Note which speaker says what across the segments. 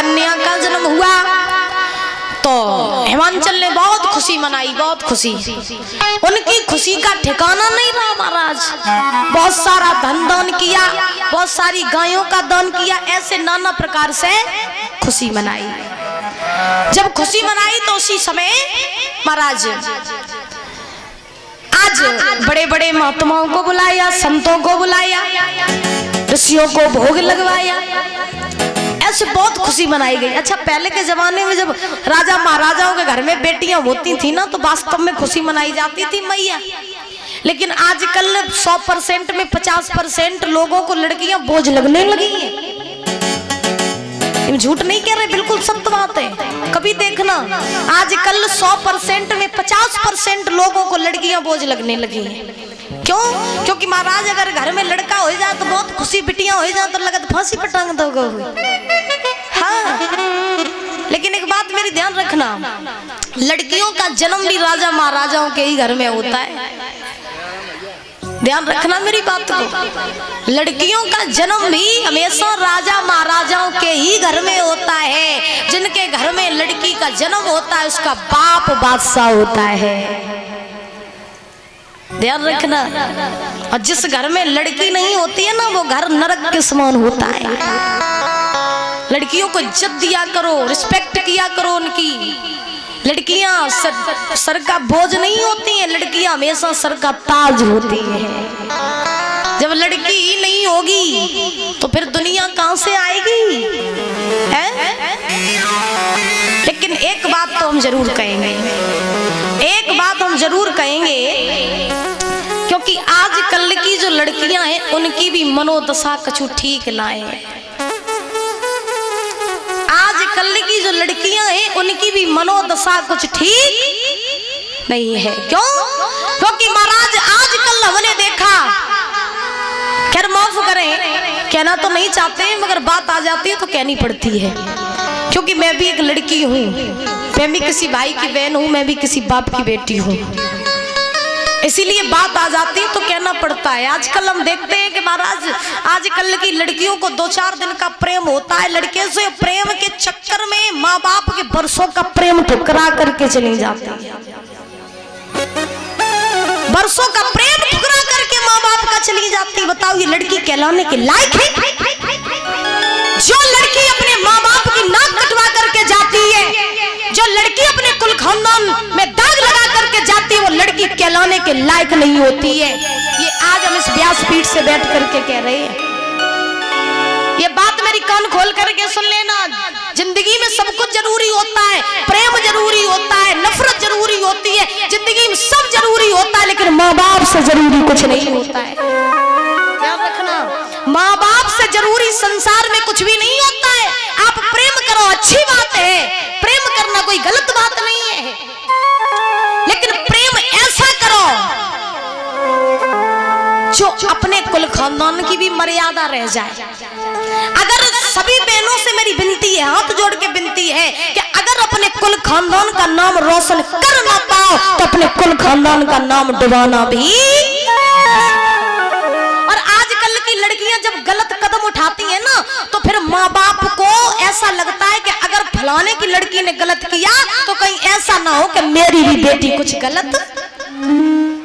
Speaker 1: कन्या का जन्म हुआ तो हिमांचल ने बहुत खुशी मनाई, बहुत खुशी। उनकी खुशी का ठिकाना नहीं रहा महाराज। बहुत सारा धन दान किया, बहुत सारी गायों का दान किया, ऐसे नाना प्रकार से खुशी मनाई। जब खुशी मनाई तो उसी समय महाराज आज बड़े बड़े महात्माओं को बुलाया, संतों को बुलाया, ऋषियों को भोग लगवाया, ऐसे बहुत खुशी मनाई गई। अच्छा, पहले के जमाने में जब राजा महाराजाओं के घर में बेटियां होती थी ना तो वास्तव में खुशी मनाई जाती थी मैया। लेकिन आजकल 100% में 50% लोगों को लड़कियां बोझ लगने लगी हैं। झूठ नहीं कह रहे, बिल्कुल सत्य बात है। कभी देखना आजकल 100% में 50% लोगों को लड़कियां बोझ लगने लगी हैं। क्यों? क्योंकि महाराज अगर घर में लड़का हो जाए तो बहुत खुशी, बिटियां हो जाए तो लगता फांसी पर टांग दोगे। हाँ, लेकिन एक बात मेरी ध्यान रखना, लड़कियों का जन्म भी राजा महाराजाओं के ही घर में होता है। ध्यान रखना मेरी बात को। लड़कियों का जन्म भी हमेशा राजा महाराजाओं के ही घर में होता है। जिनके घर में लड़की का जन्म होता है उसका बाप बादशाह होता है। ध्यान रखना। और जिस घर में लड़की नहीं होती है ना वो घर नरक के समान होता है। लड़कियों को इज्जत दिया करो, रिस्पेक्ट किया करो उनकी। लड़कियां सर का बोझ नहीं होती हैं, लड़कियां हमेशा सर का ताज होती है। जब लड़की ही नहीं होगी तो फिर दुनिया कहां से आएगी? है? लेकिन एक बात तो हम जरूर कहेंगे, एक बात हम जरूर कहेंगे, क्योंकि आजकल की जो लड़कियां हैं उनकी भी मनोदशा कछु ठीक ना है। आजकल की जो लड़कियां हैं उनकी भी मनोदशा कुछ ठीक नहीं है। क्यों? क्योंकि महाराज आजकल हमने देखा, खैर माफ करें, कहना तो नहीं चाहते मगर बात आ जाती है तो कहनी पड़ती है। क्योंकि मैं भी एक लड़की हूँ, मैं भी किसी भाई की बहन हूँ, मैं भी किसी बाप की बेटी हूँ, इसीलिए बात आ जाती है तो कहना पड़ता है। आजकल हम देखते हैं कि महाराज आजकल की लड़कियों को 2-4 दिन का प्रेम होता है, लड़के से प्रेम के चक्कर में माँ बाप के बरसों का प्रेम ठुकरा करके चली जाती है। बरसों का प्रेम ठुकरा करके माँ बाप का चली जाती है। बताओ ये लड़की कहलाने के लायक है? जो लड़की अपने माँ बाप की नाक कटवा करके जाती है, जो लड़की अपने कुल खानदान में दाग लगा करके जाती है, वो लड़की कहलाने के लायक नहीं होती है। ये आज हम इस व्यासपीठ से बैठ करके कह रहे हैं। ये बात मेरी कान खोल करके सुन लेना। जिंदगी में सब कुछ जरूरी होता है, प्रेम जरूरी होता है, नफरत जरूरी होती है, जिंदगी में सब जरूरी होता है, लेकिन माँ बाप से जरूरी कुछ नहीं होता है। ध्यान रखना, माँ बाप से जरूरी संसार में कुछ भी नहीं होता है। आप प्रेम करो, अच्छी बात है, प्रेम करना कोई गलत बात नहीं है, लेकिन प्रेम ऐसा करो जो अपने कुल खानदान की भी मर्यादा रह जाए। अगर सभी बहनों से मेरी विनती है, हाथ जोड़ के विनती है कि अगर अपने कुल खानदान का नाम रोशन कर ना पाओ तो अपने कुल खानदान का नाम डुबाना भी। और आजकल की लड़कियां जब गलत कदम उठाती हैं ना तो फिर माँ बाप को ऐसा लगता है कि अगर फलाने की लड़की ने गलत किया तो कहीं ऐसा ना हो कि मेरी भी बेटी कुछ गलत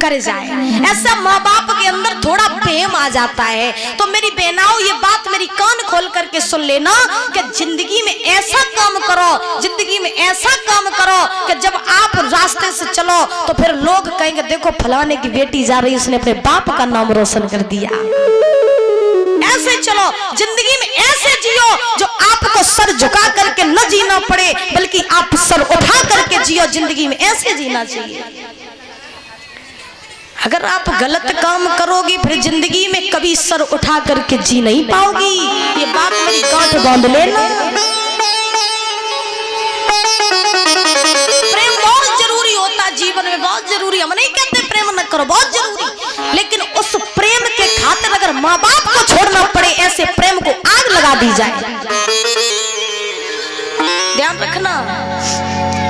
Speaker 1: कर जाए। ऐसा माँ बाप के अंदर थोड़ा प्रेम आ जाता है। तो मेरी बहनाओं ये बात मेरी कान खोल करके सुन लेना कि जिंदगी में ऐसा काम करो, जिंदगी में ऐसा काम करो कि जब आप रास्ते से चलो तो फिर लोग कहेंगे देखो फलाने की बेटी जा रही, उसने अपने बाप का नाम रोशन कर दिया। ऐसे चलो, जिंदगी में ऐसे जियो जो आपको सर झुका करके न जीना पड़े, बल्कि आप सर उठा करके जियो। जिंदगी में ऐसे जीना चाहिए। अगर आप गलत काम करोगी फिर जिंदगी में कभी सर उठा करके जी नहीं पाओगी। ये बात मेरी गांठ बांध लेना। प्रेम बहुत जरूरी होता है जीवन में, बहुत जरूरी। हम नहीं कहते प्रेम न करो, बहुत जरूरी, लेकिन उस प्रेम के खातिर अगर माँ बाप को छोड़ना पड़े, ऐसे प्रेम को आग लगा दी जाए। ध्यान रखना,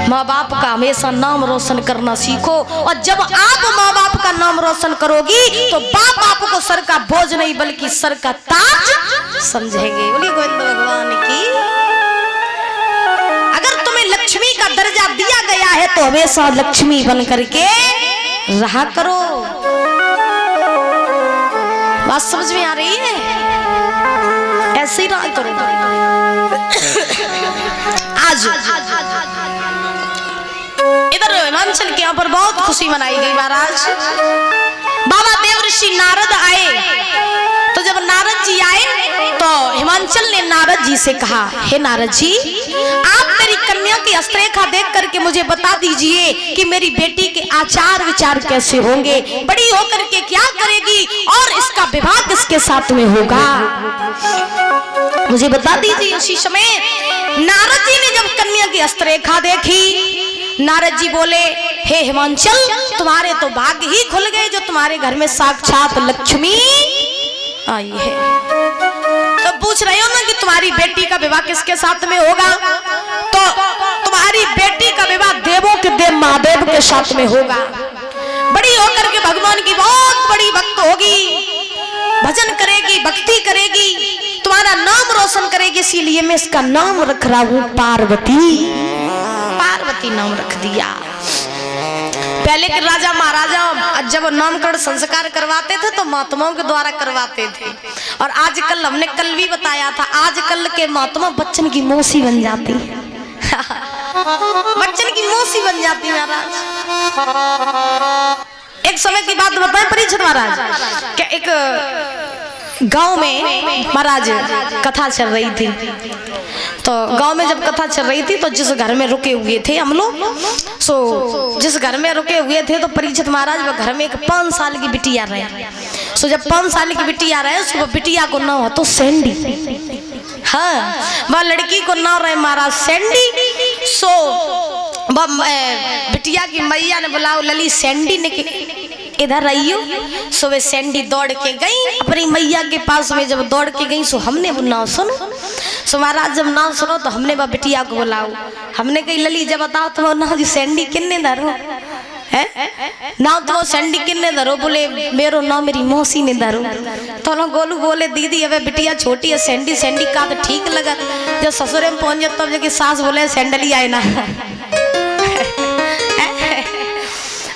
Speaker 1: माँ बाप का हमेशा नाम रोशन करना सीखो। और जब आप माँ बाप का नाम रोशन करोगी तो बाप आपको सर का बोझ नहीं, बल्कि सर का ताज समझेंगे। बोलिए गोविंद भगवान की। और जब आप माँ बाप का नाम रोशन करोगी तो बाप आपको सर का बोझ नहीं बल्कि सर का ताज समझेंगे। बोलिए गोविंद भगवान की। और जब आप माँ बाप का नाम रोशन करोगी तो बाप आपको सर का बोझ नहीं, बल्कि सर का ताज समझेंगे। तो हमेशा लक्ष्मी बन करके रहा करो। बात समझ में आ रही है? ऐसे ही रहा करो। आज इधर हिमाचल के यहाँ पर बहुत खुशी मनाई गई महाराज। बाबा देवर्षि नारद आए, तो जब नारद जी आए तो हिमाचल ने नारद जी से कहा, हे नारद जी, आप मेरी कन्या की हस्तरेखा देख करके मुझे बता दीजिए कि मेरी बेटी के आचार विचार कैसे होंगे, बड़ी होकर के क्या करेगी और इसका विवाह किसके साथ में होगा, मुझे बता दीजिए। उसी समय नारद जी ने जब कन्या की हस्तरेखा देखी, नारद जी बोले, हे हिमाचल, तुम्हारे तो भाग्य ही खुल गए जो तुम्हारे घर में साक्षात लक्ष्मी आई है। तो पूछ रहे हो ना कि तुम्हारी बेटी का विवाह किसके साथ में होगा, तो तुम्हारी बेटी का विवाह देवों के देव महादेव के साथ में होगा। बड़ी होकर के भगवान की बहुत बड़ी भक्त होगी, भजन करेगी, भक्ति करेगी, तुम्हारा नाम रोशन करेगी, इसीलिए मैं इसका नाम रख रहा हूं पार्वती। पार्वती नाम रख दिया। पहले के राजा महाराजा जब नामकरण संस्कार करवाते थे तो महात्माओं के द्वारा करवाते थे, और आजकल हमने कल भी बताया था, आजकल के महात्मा बच्चन की मौसी बन जाती बच्चन की मौसी बन जाती महाराज। एक समय की बात बताएं परीक्षित महाराज, क्या एक गांव में महाराज कथा चल रही थी, तो गांव में जब कथा चल रही थी तो जिस घर में रुके हुए थे हम लोग, जिस घर में रुके हुए थे तो परीक्षित महाराज वो घर में एक 5 साल की बिटिया रहे। सो जब 5 साल की बिटिया रहे, सो वो बिटिया को नाम तो सैंडी, हाँ वह लड़की को नाम रहे महाराज सैंडी। सो बिटिया की मैया ने बुलाओ, लली सैंडी ने इधर आइयो। सो वे सैंडी दौड़ के गई अपनी मैया के पास में, जब दौड़ के गई सो हमने वो नाम सुनो। सो महाराज जब नाम सुनो तो हमने वह बिटिया को बुलाओ, हमने कही लली जब बताओ तो ना जी सैंडी किन्ने धरो है ना, तो सैंडी किन्ने धरो, बोले मेरो नाम मेरी मौसी ने धरो। तो लोग गोलू बोले दीदी अब बिटिया छोटी है, सैंडी सैंडी का तो ठीक लगा, जब ससुरे में पहुंच जाए तब जबकि सास बोले सैंडली आए ना।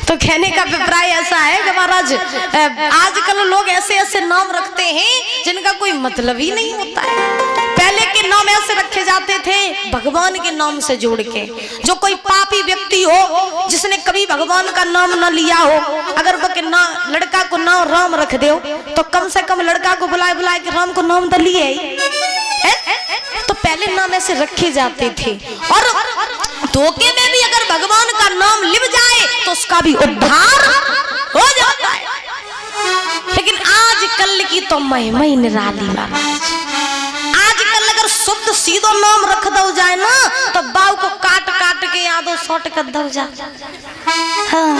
Speaker 1: तो कहने का अभिप्राय ऐसा है कि महाराज आजकल लोग ऐसे ऐसे नाम रखते हैं जिनका कोई मतलब ही नहीं होता है। पहले के नाम ऐसे रखे जाते थे भगवान के नाम से जोड़ के, जो कोई पापी व्यक्ति हो जिसने कभी भगवान का नाम न लिया हो, अगर वह लड़का को नाम राम रख दो तो कम से कम लड़का को बुलाए बुलाए के राम को नाम तो लिए। तो पहले नाम ऐसे रखे जाते थे, और धोखे में भी अगर भगवान का नाम लिप जाए तो उसका भी उद्धार हो जाता है। लेकिन आजकल की तो महिमा ही निराली महाराज। आजकल अगर शुद्ध सीधो नाम रख दो जाए ना तो बाव को काट काट के आधो शॉर्ट कर दो जा, हाँ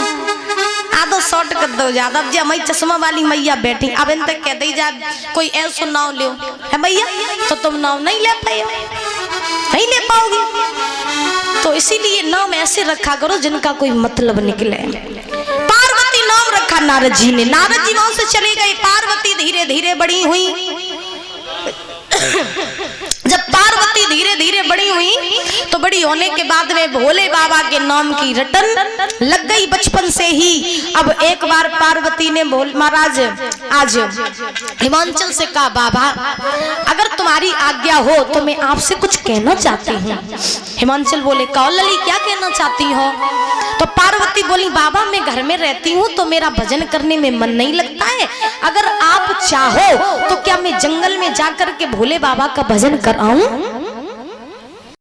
Speaker 1: आधो शॉर्ट कर दो जा। अब जो मई चश्मा वाली मैया बैठी, अब इन तक कह दी जा कोई ऐसा नाम लो है मैया तो तुम नाम नहीं ले पाए, नहीं ले पाओगे। तो इसीलिए नाम ऐसे रखा करो जिनका कोई मतलब निकले। पार्वती नाम रखा नारद जी ने, नारद जी वहां से चले गए, पार्वती धीरे धीरे बड़ी हुई। जब पार्वती धीरे धीरे बड़ी हुई तो बड़ी होने के बाद में भोले बाबा के नाम की रटन लग गई बचपन से ही। अब एक बार पार्वती ने महाराज आज हिमाचल से कहा, बाबा अगर तुम्हारी आज्ञा हो तो मैं आपसे कुछ कहना चाहती हूँ। हिमाचल बोले, कहो लली क्या कहना चाहती हो? तो पार्वती बोली, बाबा मैं घर में रहती हूँ तो मेरा भजन करने में मन नहीं लगता है, अगर आप चाहो तो क्या मैं जंगल में जाकर के भोले बाबा का भजन कराऊं?